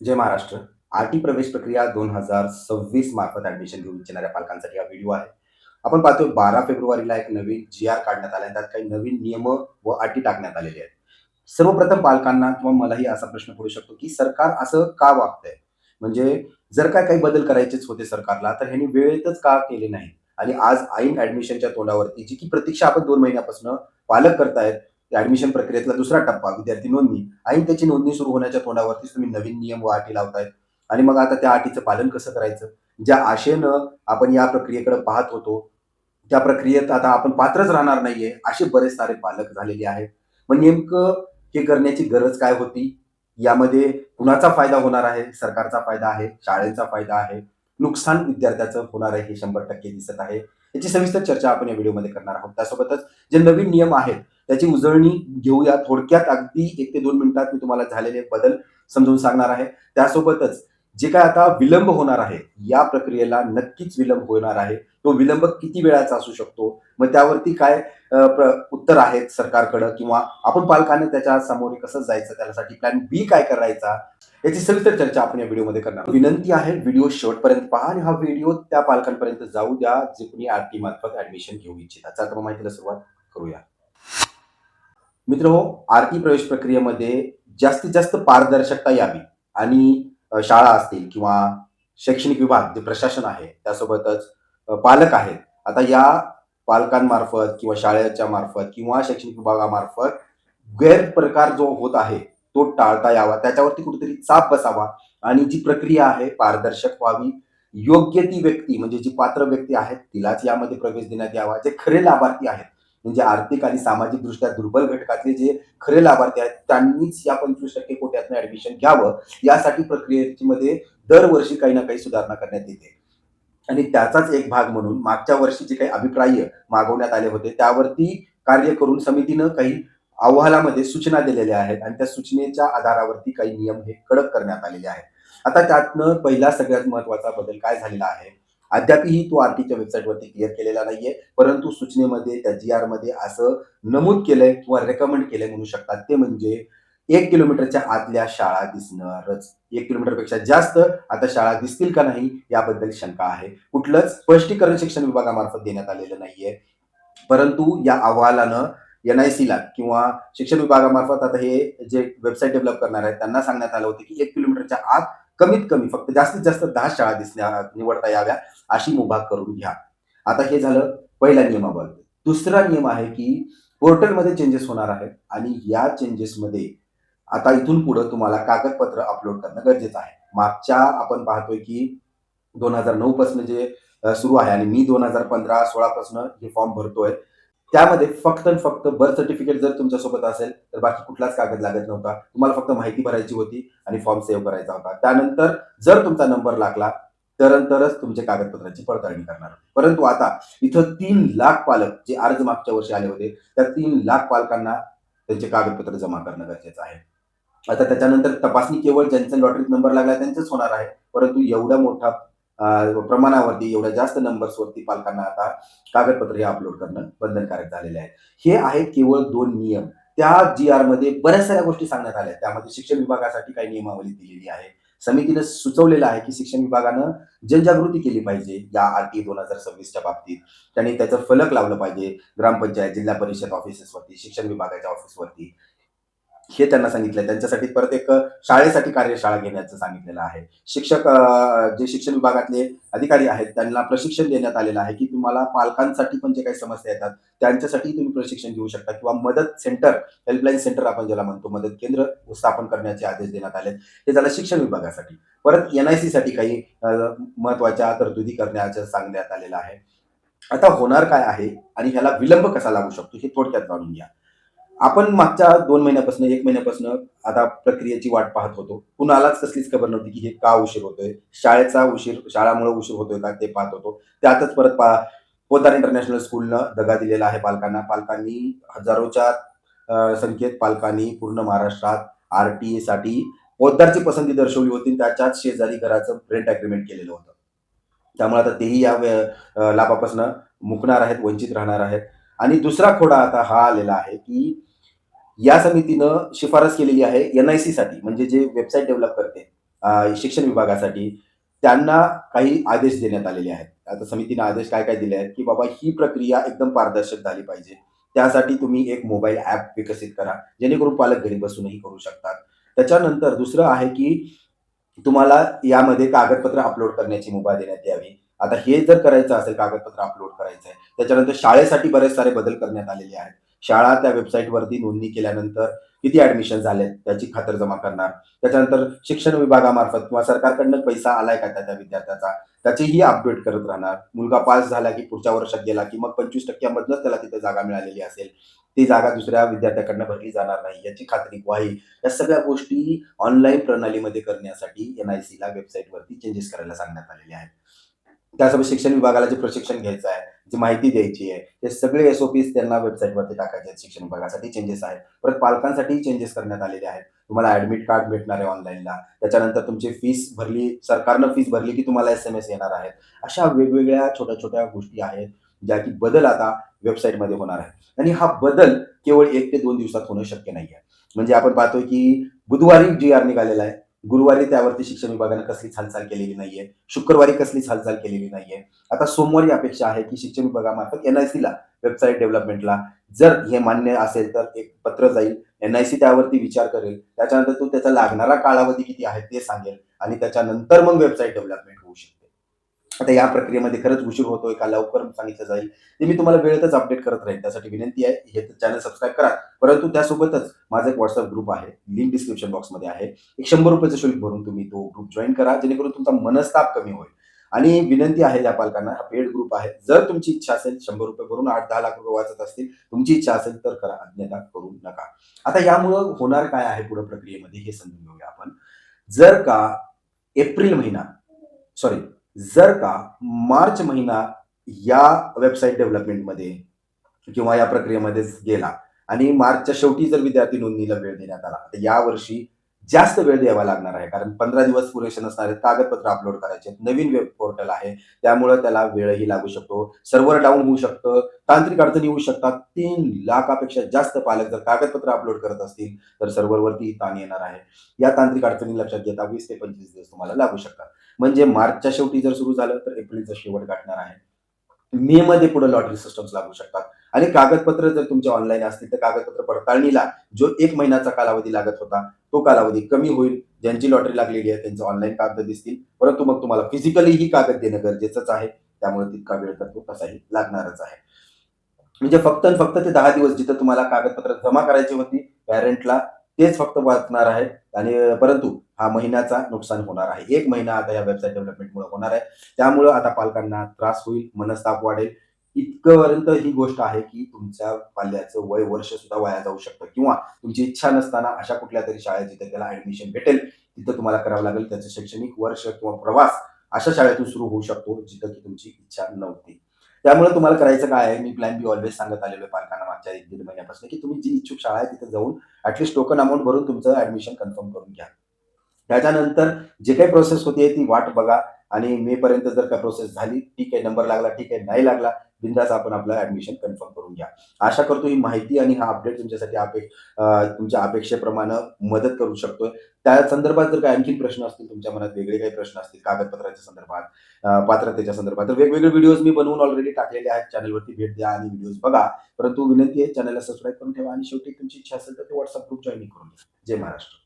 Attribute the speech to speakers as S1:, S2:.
S1: जय Maharashtra. RT प्रवेश प्रक्रिया 2026 मार्फत ॲडमिशन घेऊ इच्छिणाऱ्या पालकांसाठी हा व्हिडिओ आहे. आपण पाहतोय 12 फेब्रुवारीला एक नवीन जी-आर काढण्यात आला आहे. त्यात काही नवीन नियम व अटी टाकण्यात आलेल्या आहेत. सर्वप्रथम पालकांना किंवा मलाही असा प्रश्न पडू शकतो, की सरकार असं का वागतंय? म्हणजे जर का काही बदल करायचेच होते सरकारला, तर ह्यांनी वेळेतच का केले नाही? आणि आज ऐन ॲडमिशनच्या तोंडावरती जी की प्रतीक्षा आपण 2 महिन्यापासून पालक करतायत, ॲडमिशन प्रक्रियेतला दुसरा टप्पा विद्यार्थी नोंदणी. ऐन त्याची नोंदणी सुरू होण्याच्या तोंडावरतीच तुम्ही नवीन नियम व अटी लावतायत आणि मग आता त्या अटीचं पालन कसं करायचं? ज्या आशेनं आपण या प्रक्रियेकडे पाहत होतो, त्या प्रक्रियेत आता आपण पात्रच राहणार नाहीये, असे बरेच सारे पालक झालेले आहेत. मग नेमकं हे करण्याची गरज काय होती? यामध्ये कुणाचा फायदा होणार आहे? सरकारचा फायदा आहे, शाळेचा फायदा आहे, नुकसान विद्यार्थ्याचं होणार आहे, हे 100% दिसत आहे. याची सविस्तर चर्चा आपण या व्हिडिओमध्ये करणार आहोत. त्यासोबतच जे नवीन नियम आहेत, त्याची उजळणी घेऊया. थोडक्यात अगदी 1 ते 2 मिनिटात मी तुम्हाला झालेले बदल समजून सांगणार आहे. त्यासोबतच जे काय आता विलंब होणार आहे, या प्रक्रियेला नक्कीच विलंब होणार आहे. तो विलंब किती वेळाचा असू शकतो? मग त्यावरती काय उत्तर आहेत सरकारकडं किंवा आपण पालकांनी त्याच्या सामोरे कसं जायचं? त्यासाठी प्लॅन बी काय करायचा? याची सविस्तर चर्चा आपण या व्हिडिओमध्ये करणार आहोत. विनंती आहे व्हिडिओ शेवटपर्यंत पहा आणि हा व्हिडिओ त्या पालकांपर्यंत जाऊ द्या, जे कोणी आरटी मार्फत ॲडमिशन घेऊ इच्छितात. चला तर मग माहितीला सुरुवात करूया. मित्रहो, आरटी प्रवेश प्रक्रियेमध्ये जास्तीत जास्त पारदर्शकता यावी आणि शाळा असतील किंवा शैक्षणिक विभाग जे प्रशासन आहे, त्यासोबतच पालक आहेत. आता या पालकांमार्फत किंवा शाळेच्या मार्फत किंवा शैक्षणिक विभागामार्फत गैरप्रकार जो होत आहे, तो टाळता यावा. त्याच्यावरती कुठेतरी चाप बसावा आणि जी प्रक्रिया आहे पारदर्शक व्हावी. योग्य ती व्यक्ती म्हणजे जी पात्र व्यक्ती आहे, तिलाच यामध्ये प्रवेश देण्यात यावा. जे खरे लाभार्थी आहेत, म्हणजे आर्थिक आणि सामाजिकदृष्ट्या दुर्बल घटकातले जे खरे लाभार्थी आहेत, त्यांनीच या 25% कोट्यातनं ॲडमिशन घ्यावं. यासाठी प्रक्रियेमध्ये दरवर्षी काही ना काही सुधारणा करण्यात येते. आणि त्याचाच एक भाग म्हणून मागच्या वर्षी जे काही अभिप्राय मागवण्यात आले होते, त्यावरती कार्य करून समितीनं काही अहवालामध्ये सूचना दिलेल्या आहेत आणि त्या सूचनेच्या आधारावरती काही नियम हे कडक करण्यात आलेले आहेत. आता त्यातनं पहिला सगळ्यात महत्त्वाचा बदल काय झालेला आहे? अद्यापही तो आरटीच्या वेबसाईटवरती क्लिअर केलेला नाहीये. परंतु सूचनेमध्ये त्या जी-आरमध्ये असं नमूद केलंय किंवा रेकमेंड केलंय म्हणू शकतात. ते म्हणजे 1 किलोमीटरच्या आतल्या शाळा दिसणारच. 1 किलोमीटरपेक्षा जास्त आता शाळा दिसतील का नाही याबद्दल शंका आहे. कुठलंच स्पष्टीकरण शिक्षण विभागामार्फत देण्यात आलेलं नाहीये. परंतु या अहवालानं एन-आय-सीला किंवा शिक्षण विभागामार्फत आता हे जे वेबसाईट डेव्हलप करणार आहेत, त्यांना सांगण्यात आलं होतं, की 1 किलोमीटरच्या आत कमीत कमी फक्त जास्तीत जास्त 10 शाळा निवडता याव्या, अशी मुभा करून घ्या. आता हे झालं पहिल्या नियमाबद्दल. दुसरा नियम आहे, की पोर्टलमध्ये चेंजेस होणार आहेत आणि या चेंजेसमध्ये आता इथून पुढे तुम्हाला कागदपत्र अपलोड करणं गरजेचं आहे. मागच्या आपण पाहतोय, की 2009 पासून जे सुरू आहे आणि मी 2015-16 पासून हे फॉर्म भरतोय. त्यामध्ये फक्त आणि फक्त बर्थ सर्टिफिकेट जर तुमच्यासोबत असेल, तर बाकी कुठलाच कागद लागत नव्हता. तुम्हाला फक्त माहिती भरायची होती आणि फॉर्म सेव्ह करायचा होता. त्यानंतर जर तुमचा नंबर लागला, तरच तुमच्या कागदपत्राची पडताळणी करणार. परंतु आता इथं 3,00,000 पालक जे अर्ज मागच्या वर्षी आले होते, त्या 3,00,000 पालकांना त्यांचे कागदपत्र जमा करणं गरजेचं आहे. आता त्याच्यानंतर तपासणी केवळ ज्यांचा लॉटरीत नंबर लागला त्यांचंच होणार आहे. परंतु एवढ्या मोठ्या प्रमाणावरती, एवढ्या जास्त नंबर्सवरती पालकांना आता कागदपत्र हे अपलोड करणं बंधनकारक झालेलं आहे. हे आहेत केवळ 2 नियम. त्या जी-आरमध्ये बऱ्याच साऱ्या गोष्टी सांगण्यात आल्या. त्यामध्ये शिक्षण विभागासाठी काही नियमावली दिलेली आहे. समितीनं सुचवलेलं आहे, की शिक्षण विभागानं जनजागृती केली पाहिजे या आरटी 2026च्या बाबतीत. त्यांनी त्याचं फलक लावलं पाहिजे ग्रामपंचायत, जिल्हा परिषद ऑफिसेसवरती, शिक्षण विभागाच्या ऑफिसवरती. हे त्यांना सांगितलंय. त्यांच्यासाठी परत एक शाळेसाठी कार्यशाळा घेण्याचं सांगितलेलं आहे. शिक्षक जे शिक्षण विभागातले अधिकारी आहेत, त्यांना प्रशिक्षण देण्यात आलेलं आहे, की तुम्हाला पालकांसाठी पण जे काही समस्या येतात, त्यांच्यासाठी तुम्ही प्रशिक्षण घेऊ शकता किंवा मदत सेंटर, हेल्पलाईन सेंटर आपण ज्याला म्हणतो, मदत केंद्र स्थापन करण्याचे आदेश देण्यात आले. हे झालं शिक्षण विभागासाठी. परत एन-आय-सीसाठी काही महत्त्वाच्या तरतुदी करण्याचं सांगण्यात आलेलं आहे. आता होणार काय आहे आणि ह्याला विलंब कसा लागू शकतो, हे थोडक्यात जाणून घ्या. आपण मागच्या 2 महिन्यापासून 1 महिन्यापासून आता प्रक्रियेची वाट पाहत होतो. कुणालाच कसलीच खबर नव्हती, की हे का उशीर होतोय? शाळामुळे उशीर होतोय का ते पाहत होतो. त्यातच परत पोद्दार इंटरनॅशनल स्कूलनं दगा दिलेला आहे पालकांना. पालकांनी हजारोच्या संख्येत पालकांनी पूर्ण महाराष्ट्रात आर-टी-साठी पोद्दारची पसंती दर्शवली होती. त्याच्याच शेजारी घराचं रेंट अग्रीमेंट केलेलं होतं. त्यामुळे आता तेही या लाभापासून मुकणार आहेत, वंचित राहणार आहेत. आणि दुसरा खोडा आता हा आलेला आहे, की या समितीनं शिफारस केलेली आहे एन-आय-सीसाठी म्हणजे जे वेबसाईट डेव्हलप करते, शिक्षण विभागासाठी त्यांना काही आदेश देण्यात आलेले आहेत. आता समितीने आदेश काय-काय दिले आहेत, की बाबा ही प्रक्रिया एकदम पारदर्शक झाली पाहिजे. त्यासाठी तुम्ही एक मोबाईल ॲप विकसित करा, जेणेकरून पालक घरी बसूनही करू शकतात. त्याच्यानंतर दुसरं आहे, की तुम्हाला यामध्ये कागदपत्र अपलोड करण्याची मुभा देण्यात यावी. आता हे जर करायचं असेल, कागदपत्र अपलोड करायचं आहे, त्याच्यानंतर शाळेसाठी बरेच सारे बदल करण्यात आलेले आहेत. शाळा त्या वेबसाईटवरती नोंदणी केल्यानंतर किती ॲडमिशन झालेत त्याची खातरजमा करणार. त्याच्यानंतर शिक्षण विभागामार्फत किंवा सरकारकडनं पैसा आलाय का त्या विद्यार्थ्याचा, त्याचीही अपडेट करत राहणार. मुलगा पास झाला की पुढच्या वर्षात गेला की मग 25% मधनंच त्याला तिथे जागा मिळालेली असेल. ती जागा दुसऱ्या विद्यार्थ्याकडनं भरली जाणार नाही याची खात्री, ग्वाही, या सगळ्या गोष्टी ऑनलाईन प्रणालीमध्ये करण्यासाठी एन-आय-सीला वेबसाईटवरती चेंजेस करायला सांगण्यात आलेले आहेत. त्यासोबत शिक्षण विभागाला जे प्रशिक्षण घ्यायचं आहे, जी माहिती द्यायची आहे, हे सगळे एस-ओ-पीज त्यांना वेबसाईटवरती टाकायचे आहेत. शिक्षण विभागासाठी चेंजेस आहेत. परत पालकांसाठीही चेंजेस करण्यात आलेले आहेत. तुम्हाला ॲडमिट कार्ड भेटणार आहे ऑनलाईनला. त्याच्यानंतर तुमची फीस भरली, सरकारनं फीस भरली की तुम्हाला एस-एम-एस येणार आहेत. अशा वेगवेगळ्या छोट्या-छोट्या गोष्टी आहेत, ज्या की बदल आता वेबसाईटमध्ये होणार आहे. आणि हा बदल केवळ 1 ते 2 दिवसात होणं शक्य नाहीये. म्हणजे आपण पाहतोय की बुधवारी जी-आर निघालेला आहे. गुरुवारी त्यावरती शिक्षण विभागाने कसलीच हालचाल केलेली नाहीये. शुक्रवारी कसलीच हालचाल केलेली नाहीये. आता सोमवारी अपेक्षा आहे, की शिक्षण विभागामार्फत एन-आय-सीला वेबसाईट डेव्हलपमेंटला जर हे मान्य असेल, तर एक पत्र जाईल. एन-आय-सी त्यावरती विचार करेल. त्याच्यानंतर तो त्याचा लागणारा कालावधी किती आहे ते सांगेल आणि त्याच्यानंतर मग वेबसाईट डेव्हलपमेंट होऊ शकते. आता या प्रक्रियेमध्ये खरंच उशीर होतोय का लवकर सांगितलं जाईल, ते मी तुम्हाला वेळेतच अपडेट करत राहीन. त्यासाठी विनंती आहे, हे चॅनल सबस्क्राईब करा. परंतु त्यासोबतच माझा एक WhatsApp ग्रुप आहे. लिंक डिस्क्रिप्शन बॉक्समध्ये आहे. एक ₹100 शुल्क भरून तुम्ही तो ग्रुप जॉइन करा, जेणेकरून तुमचा मनस्ताप कमी होईल. आणि विनंती आहे या पालकांना, हा पेड ग्रुप आहे. जर तुमची इच्छा असेल ₹100 भरून 8-10 लाख रुपये वाचत असतील, तुमची इच्छा असेल तर करा, अन्यथा करू नका. आता यामुळं होणार काय आहे पुढे प्रक्रियेमध्ये हे समजून घेऊया आपण. जर का एप्रिल महिना, सॉरी, जर का मार्च महिना या वेबसाईट डेव्हलपमेंटमध्ये किंवा या प्रक्रियेमध्येच गेला आणि मार्चच्या शेवटी जर विद्यार्थी नोंदणीला वेळ देण्यात आला, तर यावर्षी जास्त वेळ द्यावा लागणार आहे. कारण 15 दिवस पुरेसे नसणार आहेत. कागदपत्र अपलोड करायचे आहेत. नवीन वेब पोर्टल आहे. त्यामुळं त्याला वेळही लागू शकतो. सर्व्हर डाउन होऊ शकतं. तांत्रिक अडचणी येऊ शकतात. 3 लाखापेक्षा जास्त पालक जर कागदपत्र अपलोड करत असतील, तर सर्व्हरवरती ताण येणार आहे. या तांत्रिक अडचणी लक्षात घेता 20 ते 25 दिवस तुम्हाला लागू शकतात. म्हणजे मार्चच्या शेवटी जर सुरू झालं, तर एप्रिलचा शेवट गाठणार आहे. मे मध्ये पुढे लॉटरी सिस्टम्स लागू शकतात आणि कागदपत्र जर तुमचे ऑनलाईन असतील, तर कागदपत्र पडताळणीला जो 1 महिन्याचा कालावधी लागत होता, तो कालावधी कमी होईल. ज्यांची लॉटरी लागलेली आहे त्यांचे ऑनलाईन कागद दिसतील. परंतु मग तुम्हाला फिजिकली ही कागद देणं गरजेचंच आहे. त्यामुळे तितका वेळ तर तो तसाही लागणारच आहे. म्हणजे फक्त आणि फक्त ते 10 दिवस जिथं तुम्हाला कागदपत्र जमा करायची होती पॅरेंटला, तेच फक्त वाचणार आहे आणि परंतु हा महिन्याचा नुकसान होणार आहे. 1 महिना आता या वेबसाईट डेव्हलपमेंटमुळे होणार आहे. त्यामुळं आता पालकांना त्रास होईल, मनस्ताप वाढेल. इतकंपर्यंत ही गोष्ट आहे, की तुमच्या पाल्याचं वय वर्ष सुद्धा वाया जाऊ शकतं किंवा तुमची इच्छा नसताना अशा कुठल्यातरी शाळेत जिथे त्याला ॲडमिशन भेटेल, तिथं तुम्हाला करावं लागेल. त्याचं शैक्षणिक वर्ष किंवा प्रवास अशा शाळेतून सुरू होऊ शकतो, जिथं की तुमची इच्छा नव्हती. त्यामुळे तुम्हाला करायचं काय आहे, मी प्लॅन बी ऑल्वेज सांगत आलेलो आहे पालकांना मागच्या 1-1.5 महिन्यापासून, की तुम्ही जी इच्छुक शाळा आहे तिथे जाऊन टोकन अमाउंट भरून तुमचं ॲडमिशन कन्फर्म करून घ्या. त्याच्यानंतर जे काही प्रोसेस होतीये ती वाट बघा आणि मेपर्यंत जर का प्रोसेस झाली, ठीक आहे, नंबर लागला, ठीक आहे, नाही लागला, बिनधास्त आपण आपलं ॲडमिशन कन्फर्म करून घ्या. आशा करतो ही माहिती आणि हा अपडेट तुमच्यासाठी तुमच्या अपेक्षेप्रमाणे मदत करू शकतोय. त्या संदर्भात जर काही आणखीन प्रश्न असतील, तुमच्या मनात वेगळे काही प्रश्न असतील कागदपत्राच्या संदर्भात, पात्रतेच्या संदर्भात, तर वेगवेगळे व्हिडिओज मी बनवून ऑलरेडी टाकलेले आहेत. चॅनलवरती भेट द्या आणि व्हिडिओज बघा. परंतु विनंती आहे चॅनलला सबस्क्राईब करून ठेवा आणि शेवटी तुमची इच्छा असेल तर ते WhatsApp ग्रुप जॉइन करून घ्या. जय महाराष्ट्र.